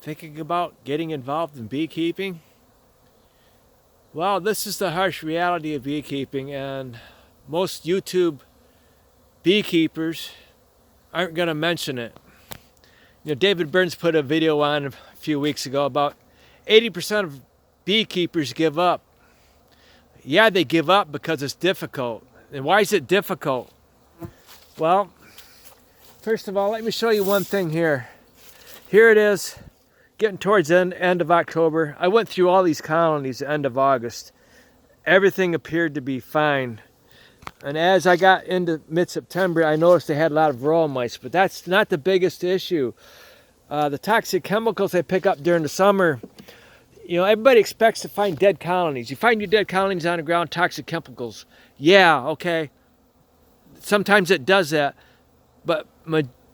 Thinking about getting involved in beekeeping? Well, this is the harsh reality of beekeeping, and most YouTube beekeepers aren't going to mention it. David Burns put a video on a few weeks ago about 80% of beekeepers give up. Yeah, they give up because it's difficult. And why is it difficult? Well, first of all, let me show you one thing here. Here it is, getting towards the end of October. I went through all these colonies at the end of August. Everything appeared to be fine. And as I got into mid-September, I noticed they had a lot of varroa mites, but that's not the biggest issue. The toxic chemicals they pick up during the summer, everybody expects to find dead colonies. You find your dead colonies on the ground, toxic chemicals. Yeah, okay. Sometimes it does that, but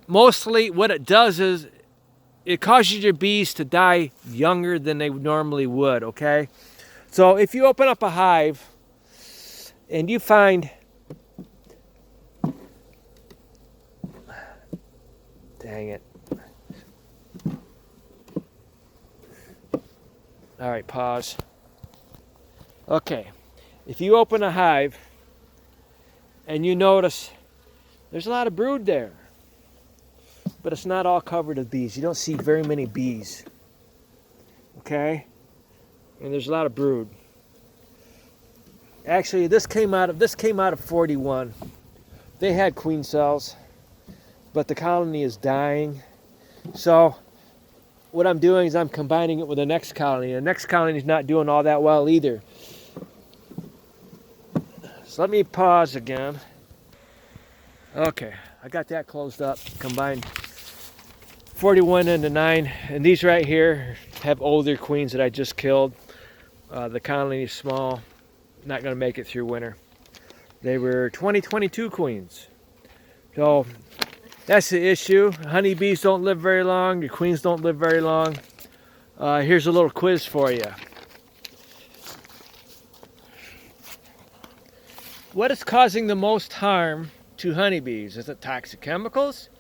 mostly what it does is it causes your bees to die younger than they normally would, okay? So if you open up a hive and you find, dang it. All right, pause. Okay, if you open a hive and you notice there's a lot of brood there, but it's not all covered with bees. You don't see very many bees, okay? And there's a lot of brood. Actually, this came out of 41. They had queen cells, but the colony is dying. So what I'm doing is I'm combining it with the next colony. The next colony is not doing all that well either. So let me pause again. Okay, I got that closed up, combined 41 into 9, and these right here have older queens that I just killed. The colony is small, not going to make it through winter. They were 2022 queens. So that's the issue. Honeybees don't live very long, your queens don't live very long. Here's a little quiz for you. What is causing the most harm to honeybees? Is it toxic chemicals?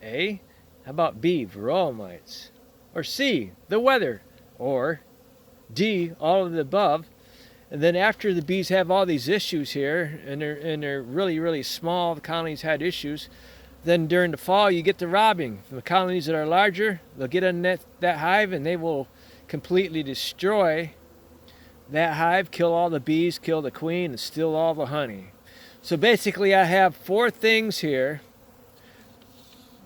A, how about B, varroa mites? Or C, the weather? Or D, all of the above? And then after the bees have all these issues here, and they're really, really small, the colonies had issues, then during the fall you get the robbing. The colonies that are larger, they'll get in that hive and they will completely destroy that hive, kill all the bees, kill the queen, and steal all the honey. So basically I have 4 things here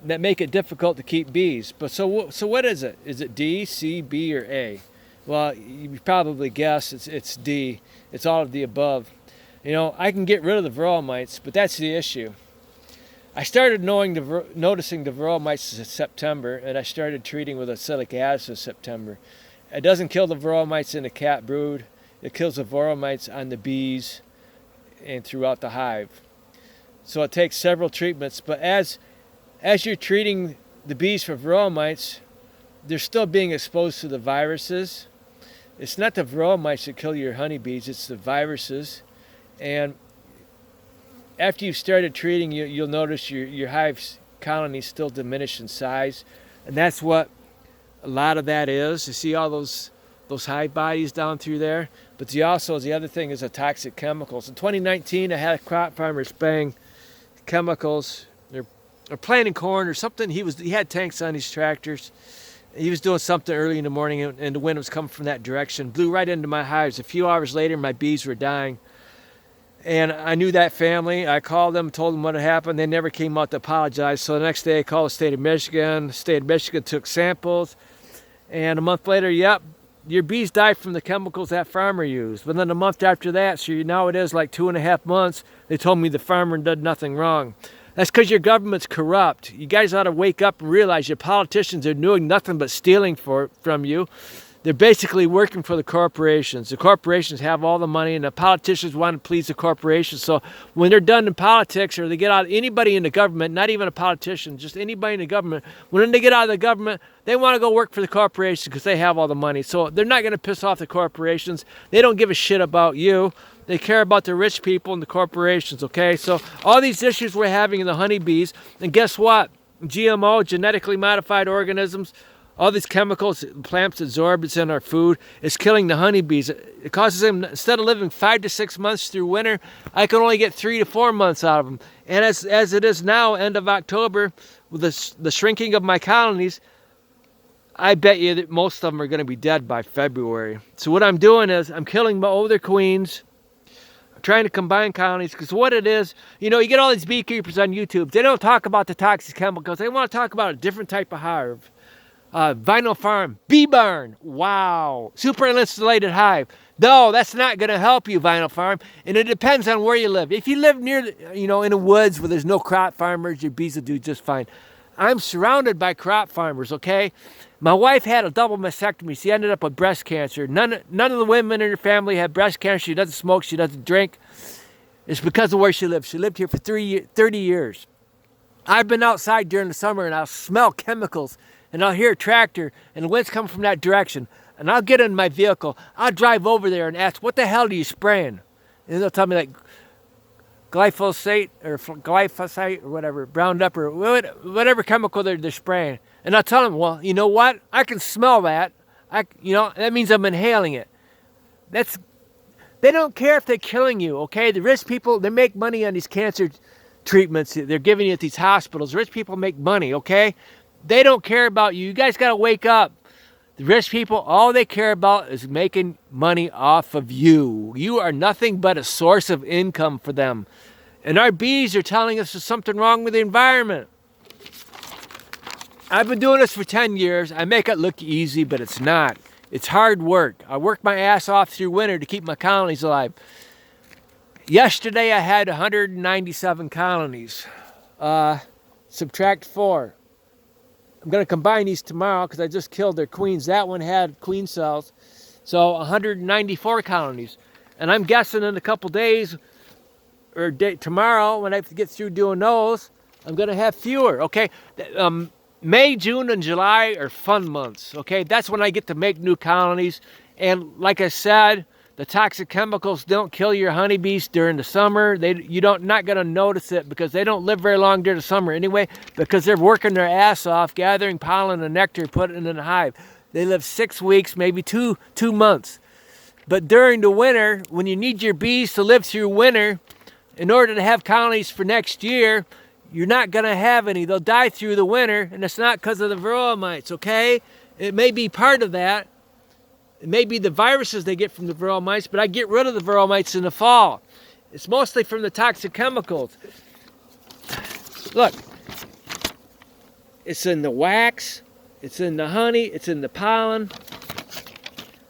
that make it difficult to keep bees. But so what is it? Is it D, C, B, or A? Well, you probably guess it's D. It's all of the above. I can get rid of the varroa mites, but that's the issue. I started noticing the varroa mites in September, and I started treating with acetic acid in September. It doesn't kill the varroa mites in the cat brood. It kills the varroa mites on the bees and throughout the hive. So it takes several treatments, but as you're treating the bees for varroa mites, they're still being exposed to the viruses. It's not the varroa mites that kill your honeybees, it's the viruses. And after you've started treating, you'll notice your hive's colonies still diminish in size. And that's what a lot of that is. You see all those hive bodies down through there? But the other thing is the toxic chemicals. In 2019, I had a crop farmer spraying chemicals, or planting corn or something. He had tanks on his tractors. He was doing something early in the morning, and the wind was coming from that direction. Blew right into my hives. A few hours later, my bees were dying. And I knew that family. I called them, told them what had happened. They never came out to apologize. So the next day I called the state of Michigan. The state of Michigan took samples. And a month later, yep, your bees died from the chemicals that farmer used. But then a month after that, so now it is like 2.5 months, they told me the farmer did nothing wrong. That's because your government's corrupt. You guys ought to wake up and realize your politicians are doing nothing but stealing from you. They're basically working for the corporations. The corporations have all the money, and the politicians want to please the corporations. So when they're done in politics, or they get out, anybody in the government, not even a politician, just anybody in the government, when they get out of the government, they want to go work for the corporations because they have all the money. So they're not going to piss off the corporations. They don't give a shit about you. They care about the rich people and the corporations, okay? So all these issues we're having in the honeybees, and guess what? GMO, genetically modified organisms, All these chemicals plants absorb, it's in our food. It's killing the honeybees. It causes them, instead of living 5 to 6 months through winter, I can only get 3 to 4 months out of them. And as it is now, end of October, with the shrinking of my colonies, I bet you that most of them are going to be dead by February. So what I'm doing is I'm killing my older queens. I'm trying to combine colonies, because what it is, you know, you get all these beekeepers on YouTube. They don't talk about the toxic chemicals. They want to talk about a different type of hive. Vinyl farm, bee barn, wow. Super insulated hive. No, that's not going to help you, vinyl farm. And it depends on where you live. If you live near, you know, in the woods where there's no crop farmers, your bees will do just fine. I'm surrounded by crop farmers, okay? My wife had a double mastectomy. She ended up with breast cancer. None of the women in her family had breast cancer. She doesn't smoke. She doesn't drink. It's because of where she lives. She lived here for 30 years. I've been outside during the summer, and I'll smell chemicals, and I'll hear a tractor, and the wind's coming from that direction. And I'll get in my vehicle. I'll drive over there and ask, what the hell are you spraying? And they'll tell me, like, glyphosate or whatever, Roundup or whatever chemical they're spraying. And I'll tell them, well, you know what? I can smell that. That means I'm inhaling it. They don't care if they're killing you, okay? The rich people, they make money on these cancer treatments they're giving you at these hospitals. Rich people make money, okay? They don't care about you. You guys got to wake up. The rich people, all they care about is making money off of you. You are nothing but a source of income for them. And our bees are telling us there's something wrong with the environment. I've been doing this for 10 years. I make it look easy, but it's not. It's hard work. I work my ass off through winter to keep my colonies alive. Yesterday I had 197 colonies. Subtract 4. I'm going to combine these tomorrow because I just killed their queens. That one had queen cells. So 194 colonies. And I'm guessing in a couple days, or tomorrow, when I have to get through doing those, I'm going to have fewer, okay? May, June, and July are fun months, okay? That's when I get to make new colonies. And like I said, the toxic chemicals don't kill your honeybees during the summer. You're not going to notice it because they don't live very long during the summer anyway, because they're working their ass off, gathering pollen and nectar, putting it in the hive. They live 6 weeks, maybe two months. But during the winter, when you need your bees to live through winter, in order to have colonies for next year, you're not going to have any. They'll die through the winter, and it's not because of the varroa mites, okay? It may be part of that. It may be the viruses they get from the varroa mites, but I get rid of the varroa mites in the fall. It's mostly from the toxic chemicals. Look, it's in the wax, it's in the honey, it's in the pollen.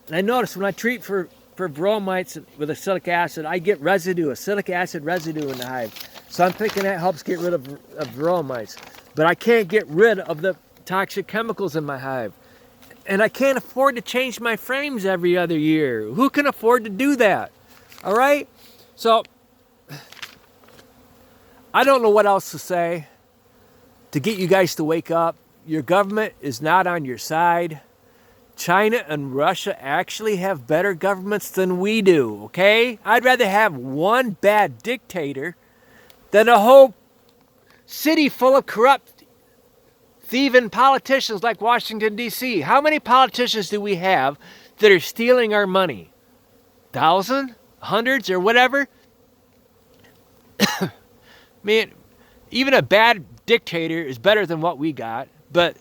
And I notice when I treat for varroa mites with acetic acid, I get residue, acetic acid residue in the hive. So I'm thinking that helps get rid of varroa mites. But I can't get rid of the toxic chemicals in my hive. And I can't afford to change my frames every other year. Who can afford to do that? All right? So, I don't know what else to say to get you guys to wake up. Your government is not on your side. China and Russia actually have better governments than we do, okay? I'd rather have one bad dictator than a whole city full of corrupt, thieving politicians like Washington, D.C. How many politicians do we have that are stealing our money? 1,000? Hundreds or whatever? Man, even a bad dictator is better than what we got. But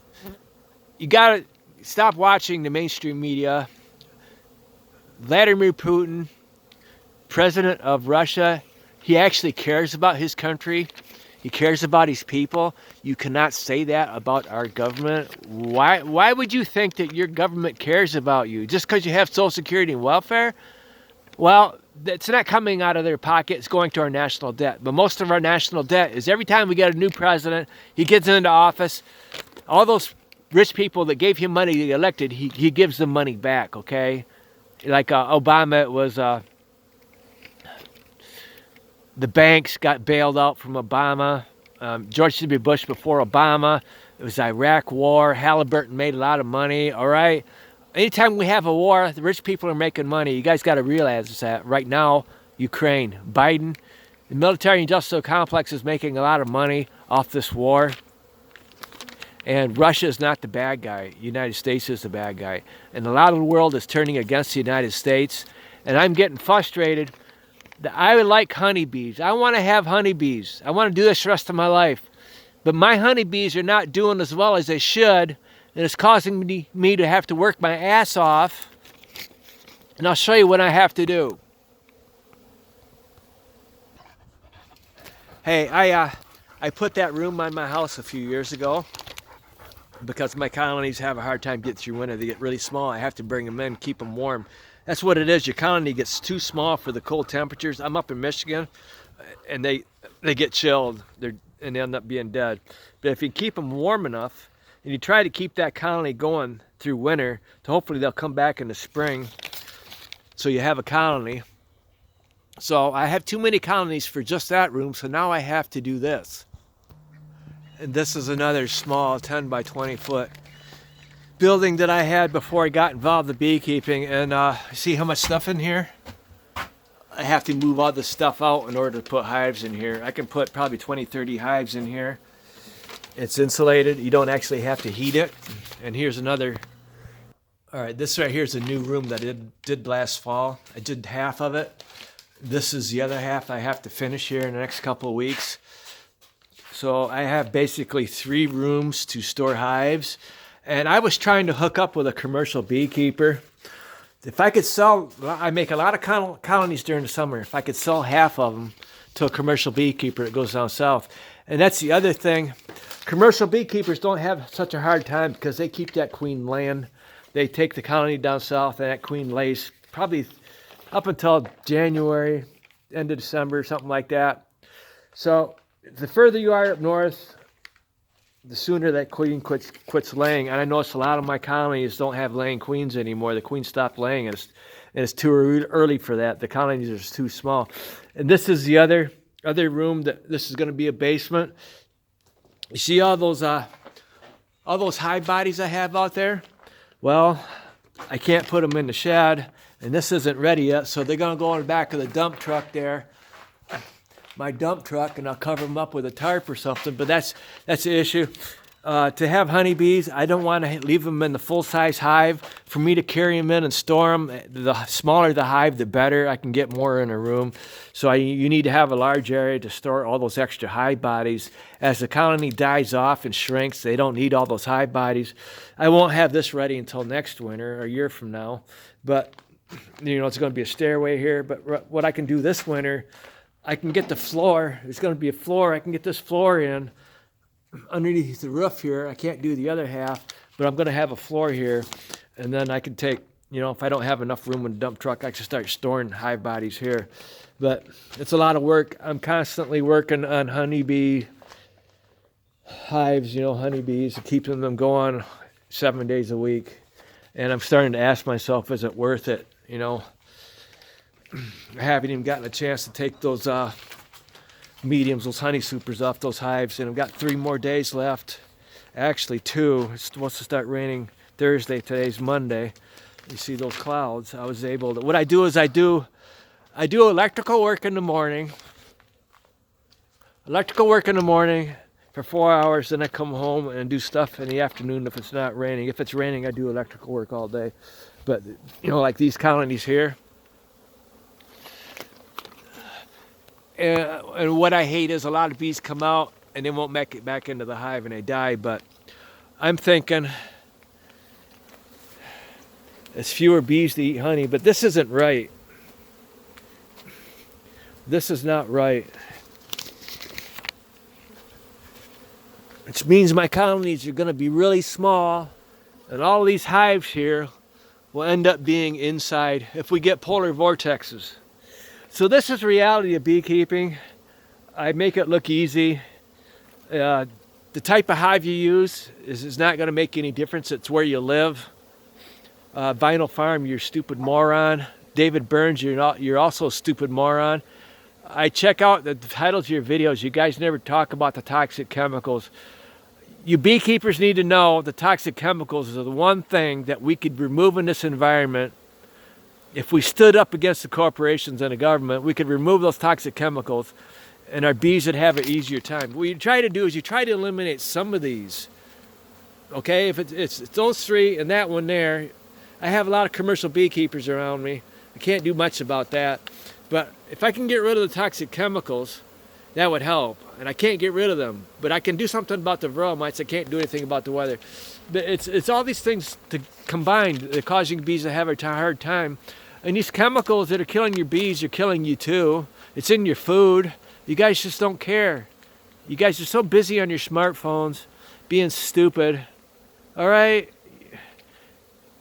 you got to stop watching the mainstream media. Vladimir Putin, president of Russia, he actually cares about his country. He cares about his people. You cannot say that about our government. Why would you think that your government cares about you? Just because you have Social Security and welfare? Well, it's not coming out of their pocket. It's going to our national debt. But most of our national debt is every time we get a new president, he gets into office, all those rich people that gave him money to get elected, he gives them money back, okay? Like Obama, it was... the banks got bailed out from Obama. George W. Bush before Obama. It was Iraq war. Halliburton made a lot of money, all right? Anytime we have a war, the rich people are making money. You guys got to realize that right now, Ukraine, Biden, the military industrial complex is making a lot of money off this war. And Russia is not the bad guy. The United States is the bad guy. And a lot of the world is turning against the United States. And I'm getting frustrated that I would like honeybees. I want to have honeybees. I want to do this the rest of my life. But my honeybees are not doing as well as they should. And it's causing me to have to work my ass off. And I'll show you what I have to do. Hey, I put that room on my house a few years ago because my colonies have a hard time getting through winter. They get really small. I have to bring them in, keep them warm. That's what it is. Your colony gets too small for the cold temperatures. I'm up in Michigan, and they get chilled. And they end up being dead. But if you keep them warm enough, and you try to keep that colony going through winter, to hopefully they'll come back in the spring, so you have a colony. So I have too many colonies for just that room, so now I have to do this. And this is another small 10 by 20 foot building that I had before I got involved in beekeeping. And see how much stuff in here? I have to move all this stuff out in order to put hives in here. I can put probably 20, 30 hives in here. It's insulated. You don't actually have to heat it. And here's another. All right, this right here is a new room that I did last fall. I did half of it. This is the other half I have to finish here in the next couple of weeks. So I have basically 3 rooms to store hives. And I was trying to hook up with a commercial beekeeper. If I could sell, I make a lot of colonies during the summer. If I could sell half of them to a commercial beekeeper that goes down south. And that's the other thing. Commercial beekeepers don't have such a hard time because they keep that queen laying. They take the colony down south and that queen lays probably up until January, end of December, something like that. So the further you are up north, the sooner that queen quits laying. And I notice a lot of my colonies don't have laying queens anymore. The queens stopped laying, and it's too early for that. The colonies are just too small. And this is the other room. This is going to be a basement. You see all those hive bodies I have out there? Well, I can't put them in the shed, and this isn't ready yet, so they're going to go in the back of the dump truck there, my dump truck, and I'll cover them up with a tarp or something. But that's the issue. To have honeybees, I don't want to leave them in the full-size hive. For me to carry them in and store them, the smaller the hive, the better. I can get more in a room. So you need to have a large area to store all those extra hive bodies. As the colony dies off and shrinks, they don't need all those hive bodies. I won't have this ready until next winter, or a year from now. But, it's going to be a stairway here. But what I can do this winter, I can get the floor. There's going to be a floor. I can get this floor in underneath the roof here. I can't do the other half, but I'm going to have a floor here, and then I can take, if I don't have enough room in the dump truck, I can start storing hive bodies here. But it's a lot of work. I'm constantly working on honeybee hives, honeybees, keeping them going 7 days a week. And I'm starting to ask myself, is it worth it? I haven't even gotten a chance to take those mediums, those honey supers off those hives, and I've got 3 more days left. Actually 2. It's supposed to start raining Thursday. Today's Monday. You see those clouds. I was able to, what I do is I do electrical work in the morning. For 4 hours, then I come home and do stuff in the afternoon if it's not raining. If it's raining, I do electrical work all day. But like these colonies here. And what I hate is a lot of bees come out and they won't make it back into the hive and they die. But I'm thinking there's fewer bees to eat honey, but this isn't right. This is not right. Which means my colonies are going to be really small, and all these hives here will end up being inside if we get polar vortexes. So this is the reality of beekeeping. I make it look easy. The type of hive you use is not going to make any difference. It's where you live. Vinyl Farm, you're a stupid moron. David Burns, you're also a stupid moron. I check out the titles of your videos. You guys never talk about the toxic chemicals. You beekeepers need to know the toxic chemicals are the one thing that we could remove in this environment. If we stood up against the corporations and the government, we could remove those toxic chemicals and our bees would have an easier time. What you try to do is you try to eliminate some of these. Okay, if it's those three and that one there, I have a lot of commercial beekeepers around me. I can't do much about that. But if I can get rid of the toxic chemicals, that would help. And I can't get rid of them. But I can do something about the varroa mites. I can't do anything about the weather. But it's all these things combined that are causing bees to have a hard time. And these chemicals that are killing your bees are killing you too. It's in your food. You guys just don't care. You guys are so busy on your smartphones, being stupid. All right?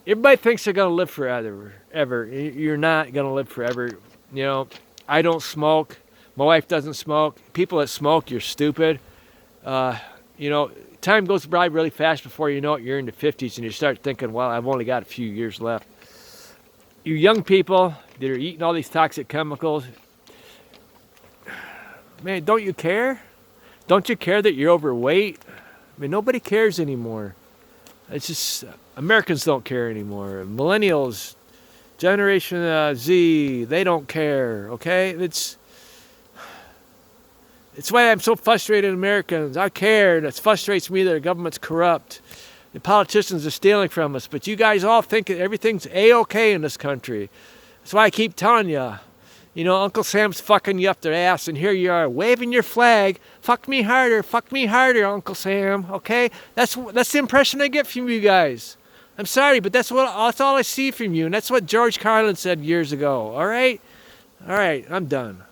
Everybody thinks they're going to live forever. You're not going to live forever. You know, I don't smoke. My wife doesn't smoke. People that smoke, you're stupid. You know, time goes by really fast before you know it. You're in the 50s and you start thinking, well, I've only got a few years left. You young people that are eating all these toxic chemicals, man, don't you care? Don't you care that you're overweight? I mean, nobody cares anymore. It's just, Americans don't care anymore. Millennials, Generation Z, they don't care, okay? It's why I'm so frustrated with Americans. I care, and it frustrates me that the government's corrupt. The politicians are stealing from us, but you guys all think that everything's A-okay in this country. That's why I keep telling you. You know, Uncle Sam's fucking you up their ass, and here you are waving your flag. Fuck me harder, Uncle Sam. Okay, that's the impression I get from you guys. I'm sorry, but that's all I see from you, and that's what George Carlin said years ago. All right, I'm done.